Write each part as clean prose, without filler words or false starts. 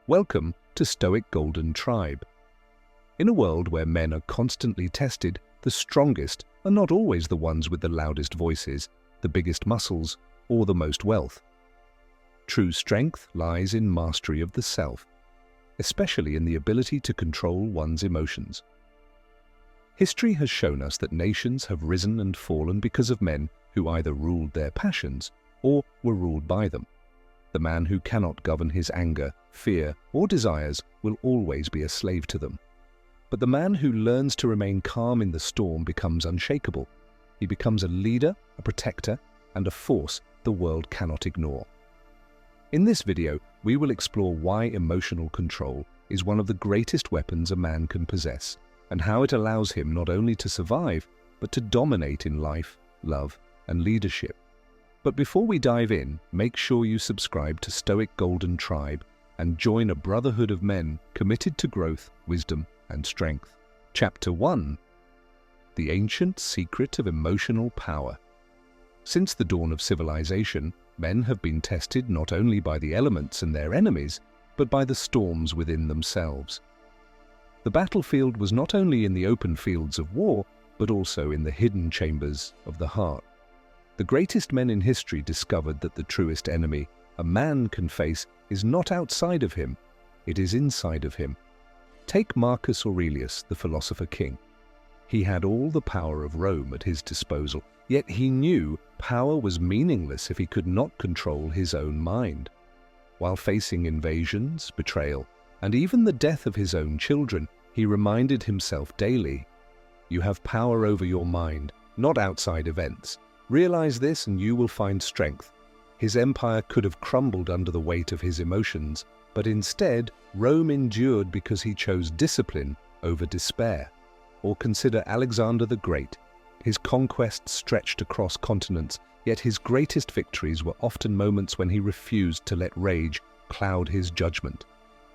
Welcome to Stoic Golden Tribe. In a world where men are constantly tested, the strongest are not always the ones with the loudest voices, the biggest muscles, or the most wealth. True strength lies in mastery of the self, especially in the ability to control one's emotions. History has shown us that nations have risen and fallen because of men who either ruled their passions or were ruled by them. The man who cannot govern his anger, fear, or desires will always be a slave to them. But the man who learns to remain calm in the storm becomes unshakable. He becomes a leader, a protector, and a force the world cannot ignore. In this video, we will explore why emotional control is one of the greatest weapons a man can possess, and how it allows him not only to survive, but to dominate in life, love, and leadership. But before we dive in, make sure you subscribe to Stoic Golden Tribe and join a brotherhood of men committed to growth, wisdom, and strength. Chapter 1: The Ancient Secret of Emotional Power. Since the dawn of civilization, men have been tested not only by the elements and their enemies, but by the storms within themselves. The battlefield was not only in the open fields of war, but also in the hidden chambers of the heart. The greatest men in history discovered that the truest enemy a man can face is not outside of him, it is inside of him. Take Marcus Aurelius, the philosopher king. He had all the power of Rome at his disposal, yet he knew power was meaningless if he could not control his own mind. While facing invasions, betrayal, and even the death of his own children, he reminded himself daily, "You have power over your mind, not outside events. Realize this and you will find strength." His empire could have crumbled under the weight of his emotions, but instead Rome endured because he chose discipline over despair. Or consider Alexander the Great. His conquests stretched across continents, yet his greatest victories were often moments when he refused to let rage cloud his judgment.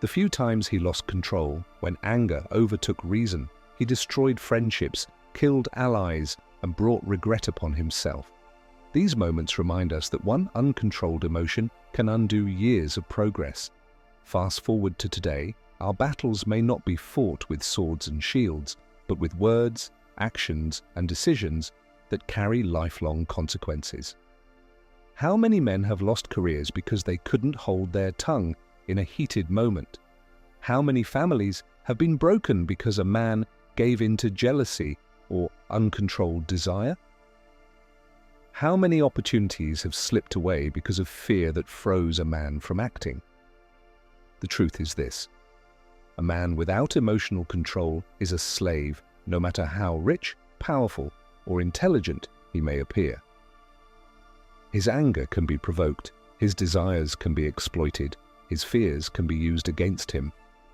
The few times he lost control, when anger overtook reason, he destroyed friendships, killed allies, and brought regret upon himself. These moments remind us that one uncontrolled emotion can undo years of progress. Fast forward to today, our battles may not be fought with swords and shields, but with words, actions, and decisions that carry lifelong consequences. How many men have lost careers because they couldn't hold their tongue in a heated moment? How many families have been broken because a man gave in to jealousy or uncontrolled desire? How many opportunities have slipped away because of fear that froze a man from acting? The truth is this: a man without emotional control is a slave, no matter how rich, powerful, or intelligent he may appear. His anger can be provoked, his desires can be exploited, his fears can be used against him,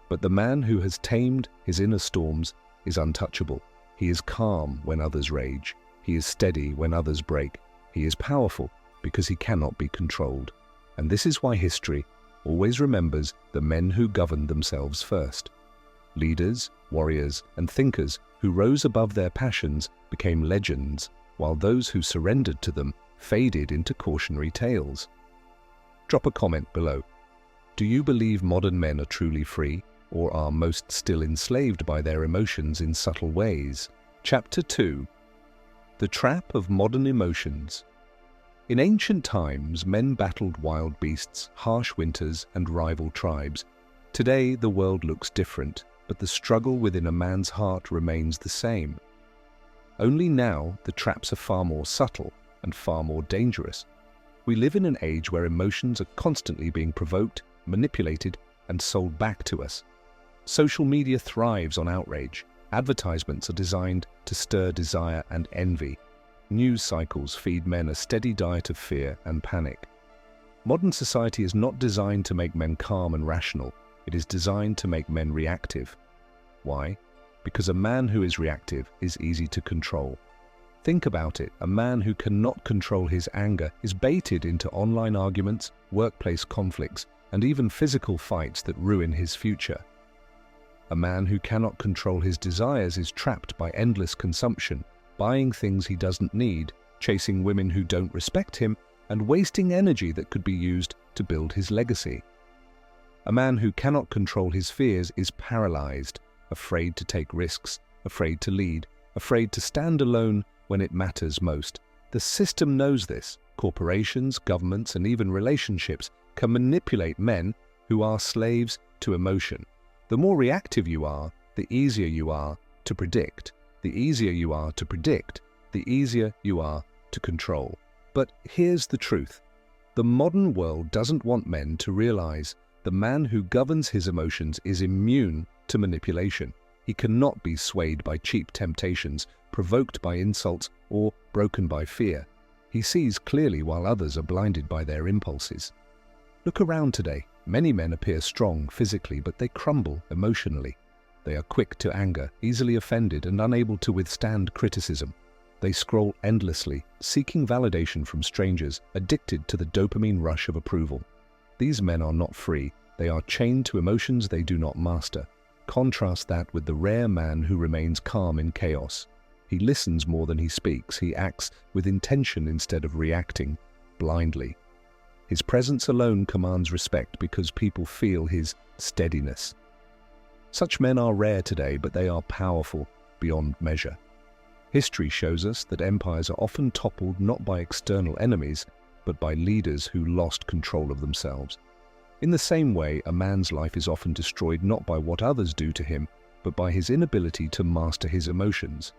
but the man who has tamed his inner storms is untouchable. He is calm when others rage. He is steady when others break. He is powerful because he cannot be controlled. And this is why history always remembers the men who governed themselves first. Leaders, warriors, and thinkers who rose above their passions became legends, while those who surrendered to them faded into cautionary tales. Drop a comment below. Do you believe modern men are truly free, or are most still enslaved by their emotions in subtle ways? Chapter 2: The Trap of Modern Emotions. In ancient times, men battled wild beasts, harsh winters, and rival tribes. Today, the world looks different, but the struggle within a man's heart remains the same. Only now, the traps are far more subtle and far more dangerous. We live in an age where emotions are constantly being provoked, manipulated, and sold back to us. Social media thrives on outrage. Advertisements are designed to stir desire and envy. News cycles feed men a steady diet of fear and panic. Modern society is not designed to make men calm and rational. It is designed to make men reactive. Why? Because a man who is reactive is easy to control. Think about it. A man who cannot control his anger is baited into online arguments, workplace conflicts, and even physical fights that ruin his future. A man who cannot control his desires is trapped by endless consumption, buying things he doesn't need, chasing women who don't respect him, and wasting energy that could be used to build his legacy. A man who cannot control his fears is paralyzed, afraid to take risks, afraid to lead, afraid to stand alone when it matters most. The system knows this. Corporations, governments, and even relationships can manipulate men who are slaves to emotion. The more reactive you are, the easier you are to predict. The easier you are to predict, the easier you are to control. But here's the truth. The modern world doesn't want men to realize the man who governs his emotions is immune to manipulation. He cannot be swayed by cheap temptations, provoked by insults, or broken by fear. He sees clearly while others are blinded by their impulses. Look around today. Many men appear strong physically, but they crumble emotionally. They are quick to anger, easily offended, and unable to withstand criticism. They scroll endlessly, seeking validation from strangers, addicted to the dopamine rush of approval. These men are not free. They are chained to emotions they do not master. Contrast that with the rare man who remains calm in chaos. He listens more than he speaks. He acts with intention instead of reacting blindly. His presence alone commands respect because people feel his steadiness. Such men are rare today, but they are powerful beyond measure. History shows us that empires are often toppled not by external enemies, but by leaders who lost control of themselves. In the same way, a man's life is often destroyed not by what others do to him, but by his inability to master his emotions.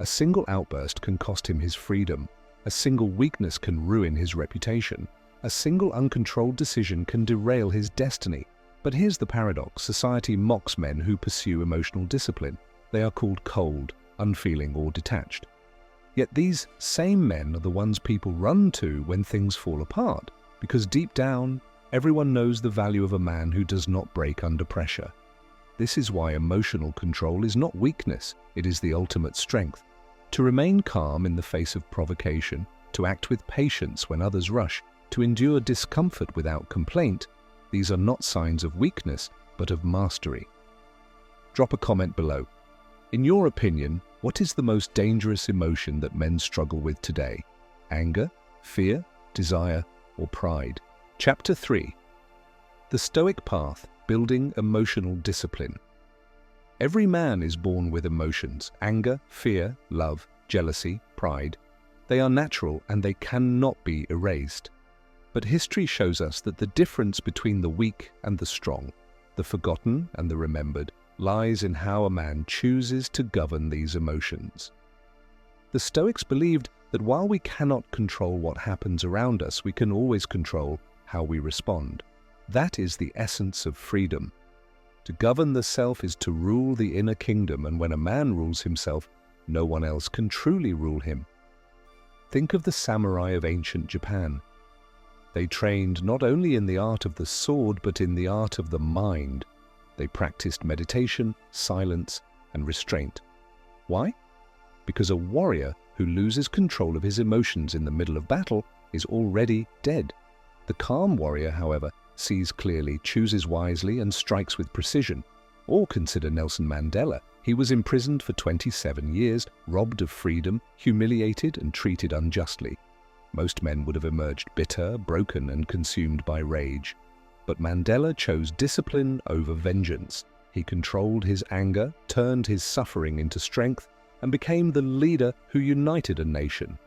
A single outburst can cost him his freedom. A single weakness can ruin his reputation. A single uncontrolled decision can derail his destiny. But here's the paradox. Society mocks men who pursue emotional discipline. They are called cold, unfeeling, or detached. Yet these same men are the ones people run to when things fall apart, because deep down, everyone knows the value of a man who does not break under pressure. This is why emotional control is not weakness, it is the ultimate strength. To remain calm in the face of provocation, to act with patience when others rush, to endure discomfort without complaint, these are not signs of weakness, but of mastery. Drop a comment below. In your opinion, what is the most dangerous emotion that men struggle with today? Anger, fear, desire, or pride? Chapter 3. The Stoic Path, Building Emotional Discipline. Every man is born with emotions: anger, fear, love, jealousy, pride. They are natural and they cannot be erased. But history shows us that the difference between the weak and the strong, the forgotten and the remembered, lies in how a man chooses to govern these emotions. The Stoics believed that while we cannot control what happens around us, we can always control how we respond. That is the essence of freedom. To govern the self is to rule the inner kingdom, and when a man rules himself, no one else can truly rule him. Think of the samurai of ancient Japan. They trained not only in the art of the sword, but in the art of the mind. They practiced meditation, silence, and restraint. Why? Because a warrior who loses control of his emotions in the middle of battle is already dead. The calm warrior, however, sees clearly, chooses wisely, and strikes with precision. Or consider Nelson Mandela. He was imprisoned for 27 years, robbed of freedom, humiliated, and treated unjustly. Most men would have emerged bitter, broken, and consumed by rage. But Mandela chose discipline over vengeance. He controlled his anger, turned his suffering into strength, and became the leader who united a nation.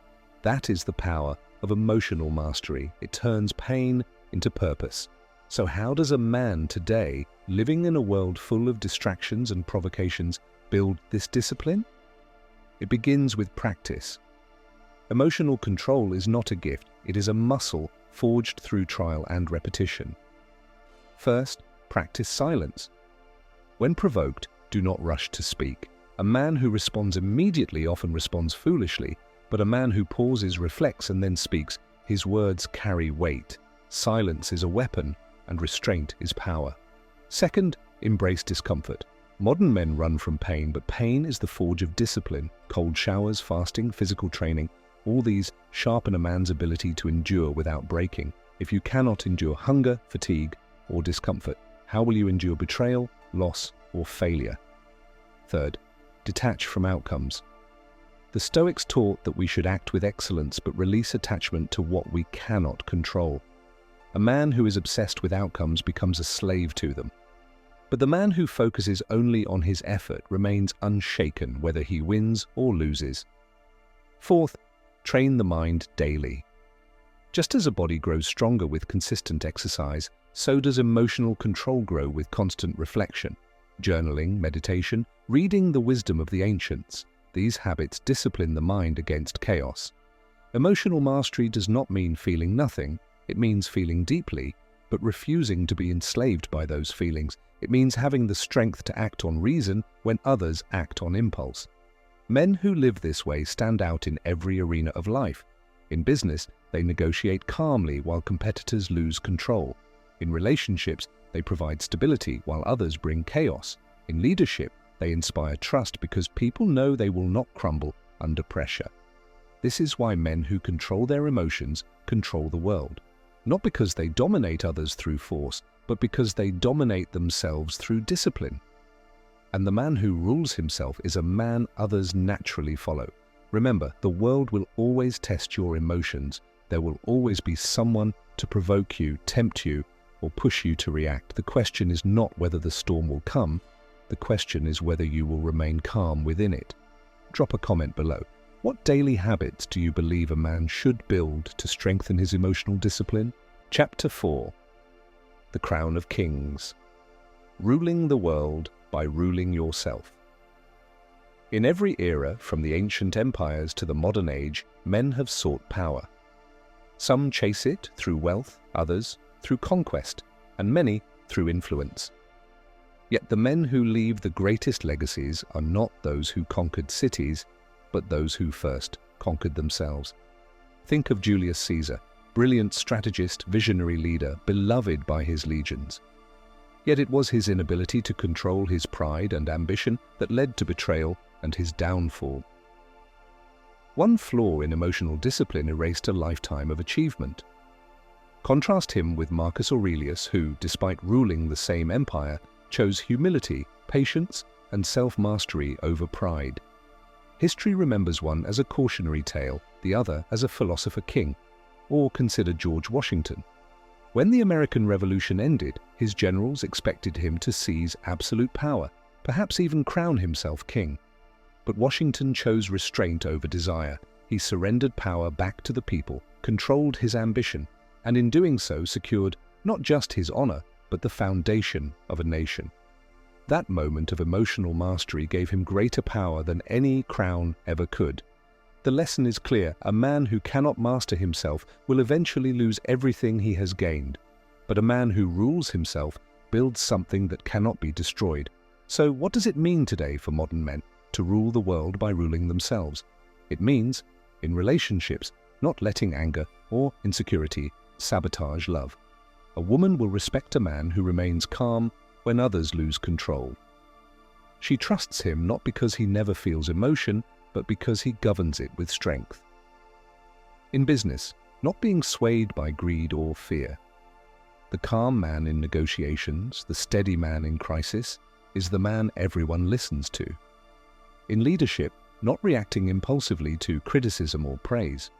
That is the power of emotional mastery. It turns pain into purpose. So how does a man today, living in a world full of distractions and provocations, build this discipline? It begins with practice. Emotional control is not a gift, it is a muscle forged through trial and repetition. First, practice silence. When provoked, do not rush to speak. A man who responds immediately often responds foolishly, but a man who pauses, reflects, and then speaks, his words carry weight. Silence is a weapon, and restraint is power. Second, embrace discomfort. Modern men run from pain, but pain is the forge of discipline. Cold showers, fasting, physical training, all these sharpen a man's ability to endure without breaking. If you cannot endure hunger, fatigue, or discomfort, how will you endure betrayal, loss, or failure? Third, detach from outcomes. The Stoics taught that we should act with excellence but release attachment to what we cannot control. A man who is obsessed with outcomes becomes a slave to them. But the man who focuses only on his effort remains unshaken whether he wins or loses. Fourth, train the mind daily. Just as a body grows stronger with consistent exercise, so does emotional control grow with constant reflection. Journaling, meditation, reading the wisdom of the ancients, these habits discipline the mind against chaos. Emotional mastery does not mean feeling nothing, it means feeling deeply, but refusing to be enslaved by those feelings. It means having the strength to act on reason when others act on impulse. Men who live this way stand out in every arena of life. In business, they negotiate calmly while competitors lose control. In relationships, they provide stability while others bring chaos. In leadership, they inspire trust because people know they will not crumble under pressure. This is why men who control their emotions control the world. Not because they dominate others through force, but because they dominate themselves through discipline. And the man who rules himself is a man others naturally follow. Remember, the world will always test your emotions. There will always be someone to provoke you, tempt you, or push you to react. The question is not whether the storm will come. The question is whether you will remain calm within it. Drop a comment below. What daily habits do you believe a man should build to strengthen his emotional discipline? Chapter 4. The Crown of Kings. Ruling the world by ruling yourself. In every era, from the ancient empires to the modern age, men have sought power. Some chase it through wealth, others through conquest, and many through influence. Yet the men who leave the greatest legacies are not those who conquered cities, but those who first conquered themselves. Think of Julius Caesar, brilliant strategist, visionary leader, beloved by his legions. Yet it was his inability to control his pride and ambition that led to betrayal and his downfall. One flaw in emotional discipline erased a lifetime of achievement. Contrast him with Marcus Aurelius, who, despite ruling the same empire, chose humility, patience, and self-mastery over pride. History remembers one as a cautionary tale, the other as a philosopher king. Or consider George Washington. When the American Revolution ended, his generals expected him to seize absolute power, perhaps even crown himself king. But Washington chose restraint over desire. He surrendered power back to the people, controlled his ambition, and in doing so secured not just his honor, but the foundation of a nation. That moment of emotional mastery gave him greater power than any crown ever could. The lesson is clear: a man who cannot master himself will eventually lose everything he has gained. But a man who rules himself builds something that cannot be destroyed. So what does it mean today for modern men to rule the world by ruling themselves? It means, in relationships, not letting anger or insecurity sabotage love. A woman will respect a man who remains calm when others lose control. She trusts him not because he never feels emotion, but because he governs it with strength. In business, not being swayed by greed or fear. The calm man in negotiations, the steady man in crisis, is the man everyone listens to. In leadership, not reacting impulsively to criticism or praise.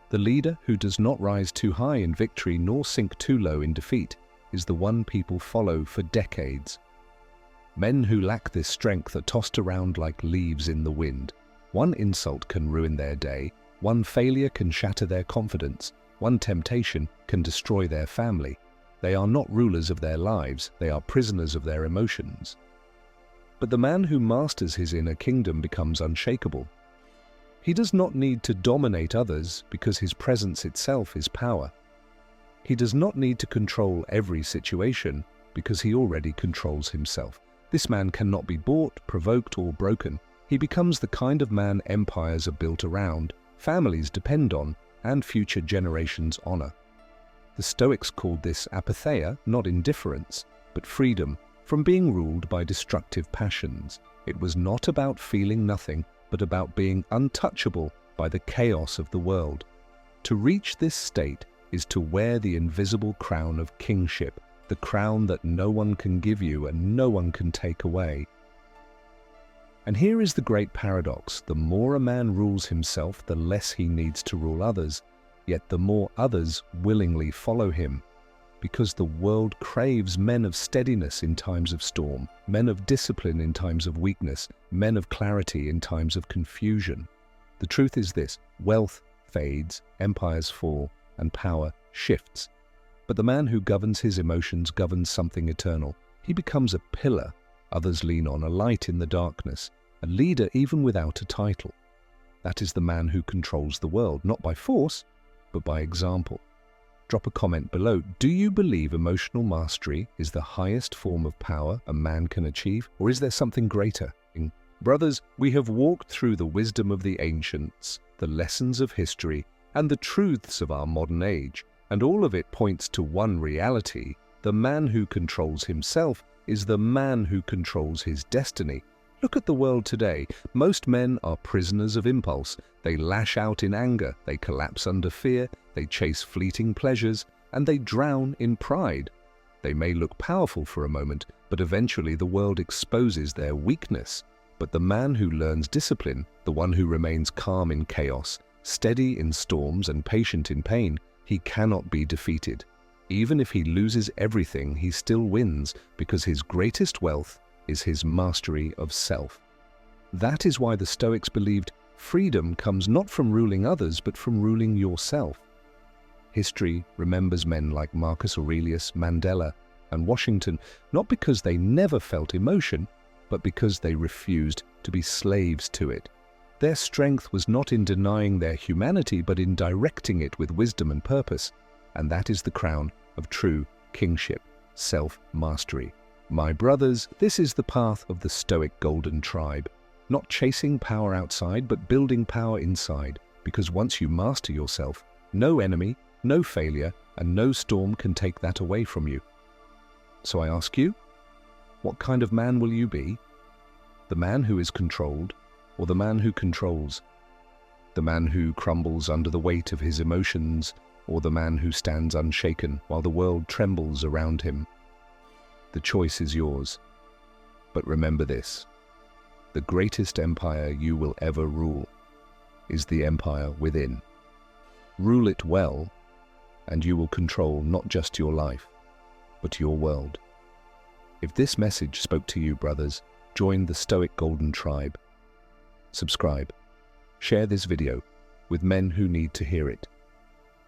The leader who does not rise too high in victory nor sink too low in defeat is the one people follow for decades. Men who lack this strength are tossed around like leaves in the wind. One insult can ruin their day, one failure can shatter their confidence, one temptation can destroy their family. They are not rulers of their lives, they are prisoners of their emotions. But the man who masters his inner kingdom becomes unshakable. He does not need to dominate others because his presence itself is power. He does not need to control every situation because he already controls himself. This man cannot be bought, provoked, or broken. He becomes the kind of man empires are built around, families depend on, and future generations honor. The Stoics called this apatheia, not indifference, but freedom from being ruled by destructive passions. It was not about feeling nothing, but about being untouchable by the chaos of the world. To reach this state is to wear the invisible crown of kingship, the crown that no one can give you and no one can take away. And here is the great paradox: the more a man rules himself, the less he needs to rule others, yet the more others willingly follow him. Because the world craves men of steadiness in times of storm, men of discipline in times of weakness, men of clarity in times of confusion. The truth is this: wealth fades, empires fall, and power shifts. But the man who governs his emotions governs something eternal. He becomes a pillar others lean on, a light in the darkness, a leader even without a title. That is the man who controls the world, not by force, but by example. Drop a comment below. Do you believe emotional mastery is the highest form of power a man can achieve, or is there something greater? Brothers, we have walked through the wisdom of the ancients, the lessons of history, and the truths of our modern age, and all of it points to one reality: the man who controls himself is the man who controls his destiny. Look at the world today. Most men are prisoners of impulse. They lash out in anger, they collapse under fear, they chase fleeting pleasures, and they drown in pride. They may look powerful for a moment, but eventually the world exposes their weakness. But the man who learns discipline, the one who remains calm in chaos, steady in storms and patient in pain, he cannot be defeated. Even if he loses everything, he still wins, because his greatest wealth is his mastery of self. That is why the Stoics believed freedom comes not from ruling others, but from ruling yourself. History remembers men like Marcus Aurelius, Mandela, and Washington, not because they never felt emotion, but because they refused to be slaves to it. Their strength was not in denying their humanity, but in directing it with wisdom and purpose. And that is the crown of true kingship, self-mastery. My brothers, this is the path of the Stoic golden tribe. Not chasing power outside, but building power inside. Because once you master yourself, no enemy, no failure, and no storm can take that away from you. So I ask you, what kind of man will you be? The man who is controlled, or the man who controls? The man who crumbles under the weight of his emotions, or the man who stands unshaken while the world trembles around him? The choice is yours. But remember this: the greatest empire you will ever rule is the empire within. Rule it well, and you will control not just your life, but your world. If this message spoke to you, brothers, join the Stoic Golden Tribe. Subscribe, share this video with men who need to hear it,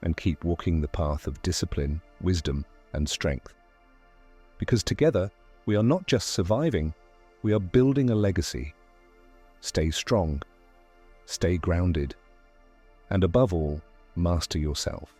and keep walking the path of discipline, wisdom, and strength. Because together, we are not just surviving, we are building a legacy. Stay strong, stay grounded, and above all, master yourself.